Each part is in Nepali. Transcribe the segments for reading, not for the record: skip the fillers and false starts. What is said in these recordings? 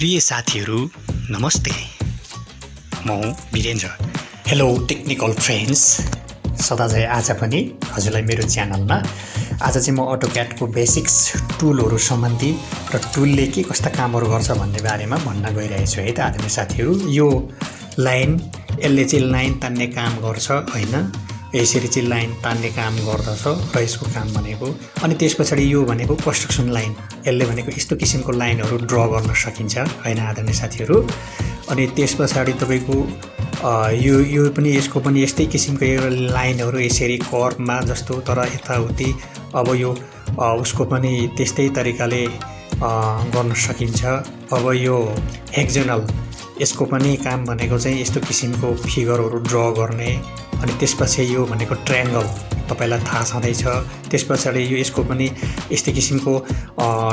प्रिय साथीहरू नमस्ते, म वीरेन्द्र। हेलो टेक्निकल फ्रेन्ड्स, सदाझै आज पनि हजुरलाई मेरो च्यानलमा आज चाहिँ म अटोक्याडको बेसिक्स टुलहरू सम्बन्धी र टुलले के कस्ता कामहरू गर्छ भन्ने बारेमा भन्न गइरहेको छु है त आदरणीय साथीहरू। यो लाइन यसले चाहिँ लाइन तान्ने काम गर्छ हैन, यसरी चाहिँ लाइन तान्ने काम गर्दछ र यसको काम भनेको अनि त्यसपछि यो भनेको कन्स्ट्रक्सन लाइन, यसले भनेको यस्तो किसिमको लाइनहरू ड्र गर्न सकिन्छ हैन आदरणीय साथीहरू। अनि त्यसपछि तपाईको यो पनि यसको पनि यस्तै किसिमको लाइनहरू यसरी कर्वमा जस्तो तर यताउति अब यो उसको पनि त्यस्तै तरिकाले गर्न सकिन्छ। अब यो हेक्जनल यसको पनि काम भनेको चाहिँ यस्तो किसिमको फिगरहरू ड्र गर्ने। अनि त्यसपछि यो भनेको ट्रायंगल तपाईलाई थाहा छँदैछ। त्यसपछि यो यसको पनि यस्तै किसिमको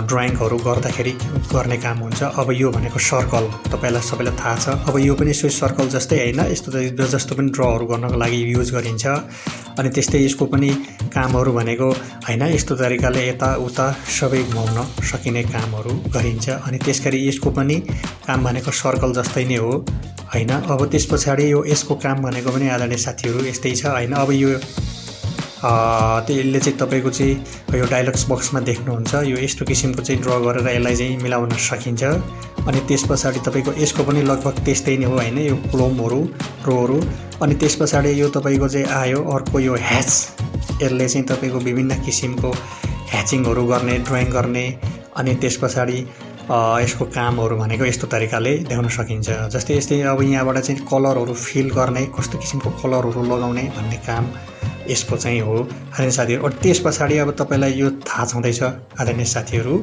ड्राइङहरू गर्दाखेरि गर्ने काम हुन्छ। अब यो भनेको सर्कल तपाईलाई सबैलाई थाहा छ। अब यो पनि यसो सर्कल जस्तै हैन, यस्तो जस्तो पनि ड्रहरू गर्नको लागि युज गरिन्छ। अनि त्यस्तै यसको पनि कामहरू भनेको हैन यस्तो तरिकाले यता उता सबै घुमाउन सकिने कामहरू गरिन्छ। अनि त्यसगरी यसको पनि काम भनेको सर्कल जस्तै नै हो हैन। अब त्यसपछि यो यसको काम भनेको पनि आदरणीय साथीहरू यस्तै छ हैन। अब यो त्यसले चाहिँ तपाईको चाहिँ यो डायलग्स बक्समा देख्नुहुन्छ, यो यस्तो किसिमको चाहिँ ड्र गरेर यसलाई चाहिँ मिलाउन सकिन्छ। अनि त्यसपछि तपाईको यसको पनि लगभग त्यस्तै नै हो हैन, यो कोलमहरू रोहरू। अनि त्यसपछि यो तपाईको चाहिँ आयो अर्को यो ह्याच, यसले चाहिँ तपाईको विभिन्न किसिमको ह्याचिङहरू गर्ने, ड्राइङ गर्ने। अनि त्यसपछि यसको कामहरू भनेको यस्तो तरिकाले देखाउन सकिन्छ। जस्तै यस्तै अब यहाँबाट चाहिँ कलरहरू फिल गर्ने, कस्तो किसिमको कलरहरू लगाउने भन्ने काम यसको चाहिँ हो आदरणीय साथीहरू। अनि त्यसपछि अब तपाईलाई यो थाहा छँदैछ आदरणीय साथीहरू,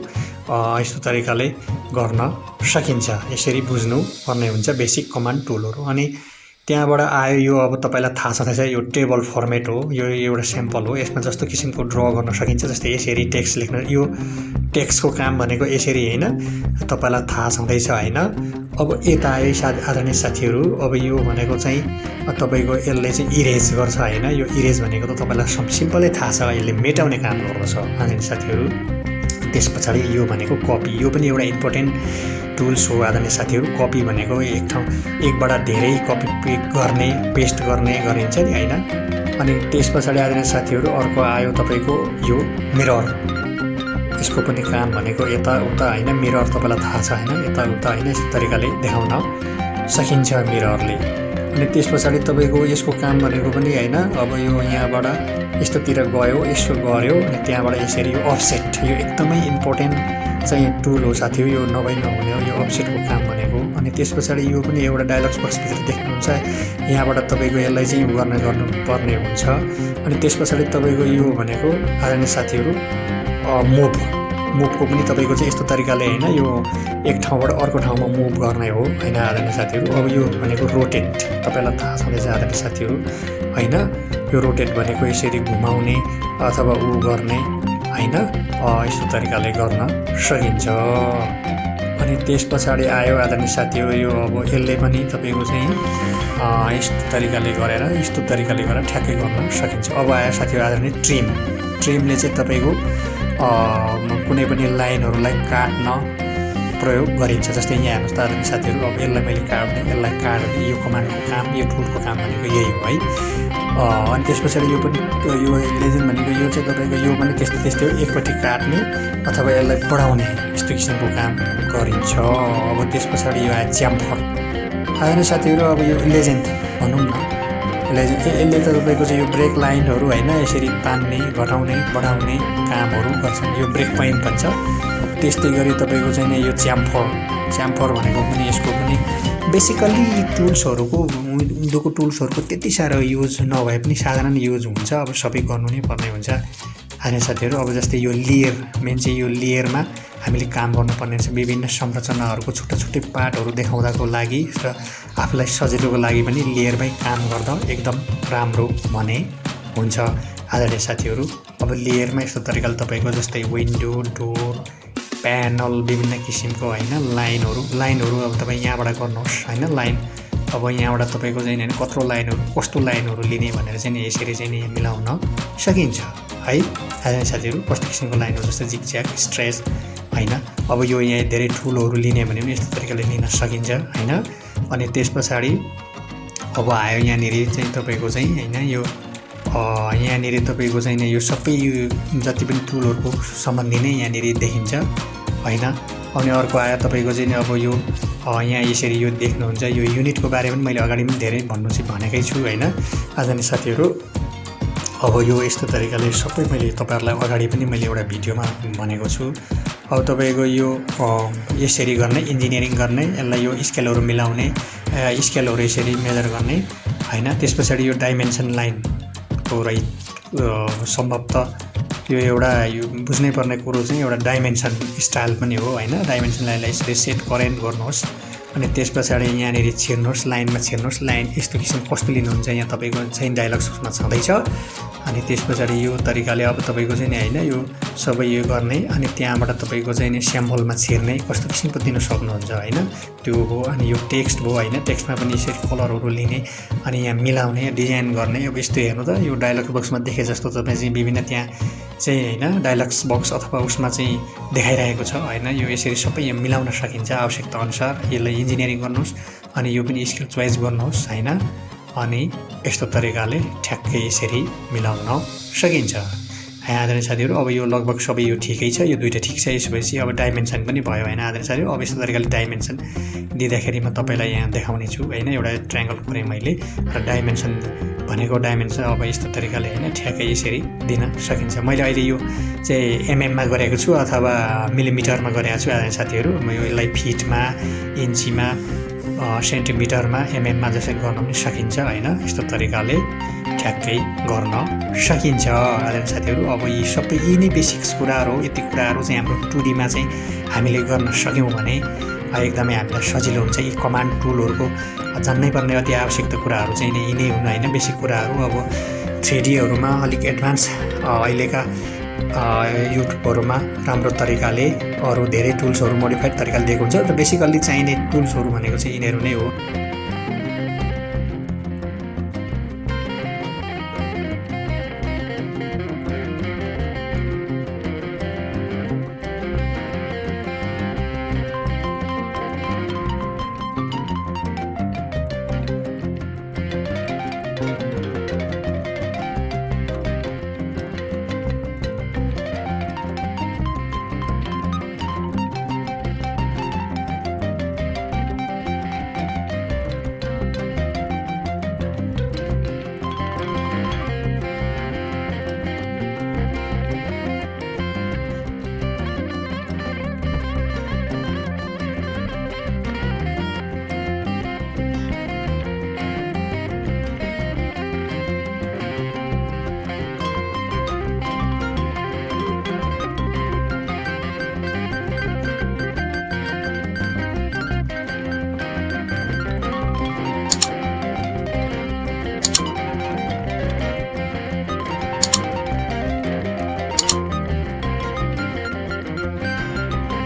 यस्तो तरिकाले गर्न सकिन्छ। यसरी बुझ्नु पर्ने हुन्छ बेसिक कमान्ड टुलहरू। अनि त्यहाँबाट आयो यो अब तपाईलाई थाहा छँदैछ यो टेबल फर्मेट हो, यो एउटा स्याम्पल हो। यसमा जस्तो किसिमको ड्र गर्न सकिन्छ, जस्तै यसरी टेक्स्ट लेख्न। यो टेक्स्टको काम भनेको यसरी हैन, तपाईलाई थाहा छँदैछ हैन। अब यता आयो आदरणीय साथीहरू, अब यो भनेको चाहिँ तपाईको यसले चाहिँ इरेज गर्छ हैन। यो इरेज भनेको त तपाईलाई सिम्पलै थाहा छ, यसले मेटाउने काम गर्दछ आदरणीय साथीहरू। त्यसपछि यो भनेको कपी, यो पनि एउटा इम्पोर्टेन्ट टुल्स हो आदरणीय साथीहरू। कपी भनेको एकबाट धेरै कपी गर्ने, पेस्ट गर्ने गरिन्छ नि हैन। अनि त्यसपछि आदरणीय साथीहरू अर्को आयो तपाईको यो मिरर। यसको पनि काम भनेको यता उता हैन, मिरर तपाईलाई थाहा छ हैन, यता उता हैन यस्तो तरिकाले देखाउन सकिन्छ मिररले। अनि त्यसपछि तपाईको यसको काम भनेको पनि हैन, अब यो यहाँबाट यस्तोतिर गयो, यसो गर्यो, अनि त्यहाँबाट यसरी यो अफसेट, यो एकदमै इम्पोर्टेन्ट चाहिँ टुल हो साथीहरू, यो नभई नहुने हो यो अफसेटको काम भनेको। अनि त्यसपछि यो पनि एउटा डायलग्स बक्सभित्र देख्नुहुन्छ, यहाँबाट तपाईको यसलाई चाहिँ गर्नुपर्ने हुन्छ। अनि त्यसपछि तपाईको यो भनेको आदरणीय साथीहरू मुभको पनि तपाईको चाहिँ यस्तो तरिकाले हैन, यो एक ठाउँबाट अर्को ठाउँमा मुभ गर्ने हो हैन आदरणीय साथीहरू। अब यो भनेको रोटेट, तपाईलाई थाहा छँदैछ आदरणीय साथीहरू हैन। यो रोटेट भनेको यसरी घुमाउने अथवा गर्ने हैन, यस्तो तरिकाले गर्न सकिन्छ। अनि त्यसपछि आयो आदरणीय साथीहरू यो अब यसले पनि तपाईको चाहिँ यस्तो तरिकाले गरेर ठ्याक्कै गर्न सकिन्छ। अब आयो साथीहरू आदरणीय ट्रिमले चाहिँ तपाईको कुनै पनि लाइनहरूलाई काट्न प्रयोग गरिन्छ। जस्तै यहाँ हेर्नुहोस् त आदरणीय साथीहरू, अब यसलाई मैले काट्ने, यसलाई काट्ने, यो कमान्डको काम, यो टुलको काम भनेको यही हो है। अनि त्यसपछि यो पनि यो लेजेन्ड भनेको यो चाहिँ तपाईँको यो पनि त्यस्तै हो, एकपट्टि काट्ने अथवा यसलाई बढाउने यस्तो किसिमको काम गरिन्छ। अब त्यसपछि यो आयो च्याम्फर आदरणीय साथीहरू। अब यो लेजेन्ड भनौँ न, यसले त तपाईँको चाहिँ यो ब्रेक लाइनहरू हैन यसरी तान्ने, घटाउने, बढाउने कामहरू गर्छन्, यो ब्रेक पोइन्ट भन्छ। त्यस्तै गरी तपाईँको चाहिँ यो च्याम्फर भनेको पनि यसको पनि बेसिकल्ली उनीहरूको टुल्सहरूको त्यति साह्रो युज नभए पनि साधारण युज हुन्छ। अब सबै गर्नु नै पर्ने हुन्छ आदरणीय साथीहरू। अब जस्तै यो लेयर, मेन चाहिँ यो लेयरमा हामीले काम गर्नुपर्ने हुन्छ। विभिन्न संरचनाहरूको छुट्टै पार्टहरू देखाउँदाको लागि र आफूलाई सजिलोको लागि पनि लेयरमै काम गर्दा एकदम राम्रो भने हुन्छ आदरणीय साथीहरू। अब लेयरमा यस्तो तरिकाले तपाईँको जस्तै विन्डो, डोर, प्यानल, विभिन्न किसिमको हैन लाइनहरू अब तपाईँ यहाँबाट गर्नुहोस् हैन। लाइन अब यहाँबाट तपाईँको चाहिँ कत्रो लाइनहरू, कस्तो लाइनहरू लिने भनेर चाहिँ यसरी चाहिँ मिलाउन सकिन्छ है आदरणीय साथीहरू। कस्तो किसिमको लाइनहरू जस्तै जिगज्याग, स्ट्रेच हैन। अब यो यहाँ धेरै टुलहरू लिने भने पनि यस्तो तरिकाले लिन सकिन्छ हैन। अनि त्यसपछि अब आयो यहाँनिर चाहिँ तपाईको चाहिँ हैन यो यहाँनिर तपाईको चाहिँ यो सबै यो जति पनि टुलहरूको सम्बन्धी नै यहाँनिर देखिन्छ हैन। अनि अर्को आयो तपाईको चाहिँ अब यो यहाँ यसरी यो देख्नुहुन्छ यो युनिटको बारेमा पनि मैले अगाडि पनि धेरै भनेकै छु हैन। आज नि साथीहरू अब यो यस्तो तरिकाले सबै मैले तपाईहरुलाई अगाडि पनि मैले एउटा भिडियोमा भनेको छु। अब तपाईको यो यसरी गर्ने इन्जिनियरिङ गर्ने यसलाई यो स्केलहरू मिलाउने स्केलहरू यसरी मेजर गर्ने हैन। त्यसपछि यो डाइमेन्सन लाइनको सम्भवतः यो एउटा यो बुझ्नै पर्ने कुरो चाहिँ एउटा डाइमेन्सन स्टाइल पनि हो हैन। डाइमेन्सन लाइनलाई यसरी सेट करेन्ट गर्नुहोस् अनि त्यसपछि यहाँनिर छिर्नुहोस् लाइनमा छिर्नुहोस् लाइन यस्तो किसिम कस्तो लिनुहुन्छ यहाँ तपाईको चाहिँ डायलग बक्समा छँदैछ। अनि त्यसपछि यो तरिकाले अब तपाईको चाहिँ हैन यो सबै यो गर्ने अनि त्यहाँबाट तपाईको चाहिँ स्याम्पलमा छिर्ने कस्तो किसिमको दिन सक्नुहुन्छ हैन। त्यो हो। अनि यो टेक्स्ट भयो हैन। टेक्स्टमा पनि यसरी कलरहरू लिने अनि यहाँ मिलाउने डिजाइन गर्ने। अब यस्तो हेर्नु त यो डायलग बक्समा देखे जस्तो तपाईँ चाहिँ विभिन्न त्यहाँ चाहिँ हैन डायलग्स बक्स अथवा उसमा चाहिँ देखाइरहेको छ हैन। यो यसरी सबै यहाँ मिलाउन सकिन्छ आवश्यकता अनुसार। यसलाई इन्जिनियरिङ गर्नुहोस् अनि यो पनि स्किल चोइस गर्नुहोस् हैन। अनि यस्तो तरिकाले ठ्याक्कै यसरी मिलाउन सकिन्छ। आदरणीय साथीहरू अब यो लगभग सबै यो ठिकै छ। यो दुईटा ठिक छ। यसपछि अब डाइमेन्सन पनि भयो हैन आदरणीय साथीहरू। अब यस्तो तरिकाले डाइमेन्सन दिँदाखेरि म तपाईलाई यहाँ देखाउने छु हैन। एउटा ट्रायंगल गरेँ मैले र डाइमेन्सन भनेको डाइमेन्सन अब यस्तो तरिकाले हैन ठ्याक्कै यसरी दिन सकिन्छ। मैले अहिले यो चाहिँ एमएममा गरेको छु अथवा मिलिमिटरमा गरेको छु आदरणीय साथीहरू। म यो यसलाई फिटमा इन्चीमा सेन्टिमिटरमा एमएममा जसरी गर्न पनि सकिन्छ हैन। यस्तो तरिकाले ठ्याक्कै गर्न सकिन्छ आदरणीय साथीहरू। अब यी सबै यी नै बेसिक्स कुराहरू हो। यति कुराहरू चाहिँ हाम्रो 2D मा चाहिँ हामीले गर्न सक्यौँ भने एकदमै हामीलाई सजिलो हुन्छ। यी कमान्ड टुलहरूको जान्नै पर्ने अति आवश्यकता कुराहरू चाहिँ यिनै हुन् हैन। बेसिक कुराहरू अब 3D हरूमा अलिक एडभान्स अहिलेका युट्युबहरूमा राम्रो तरिकाले अरू धेरै टुल्सहरू मोडिफाइड तरिकाले दिएको हुन्छ र बेसिकल्ली चाहिने टुल्सहरू भनेको चाहिँ यिनीहरू नै हो।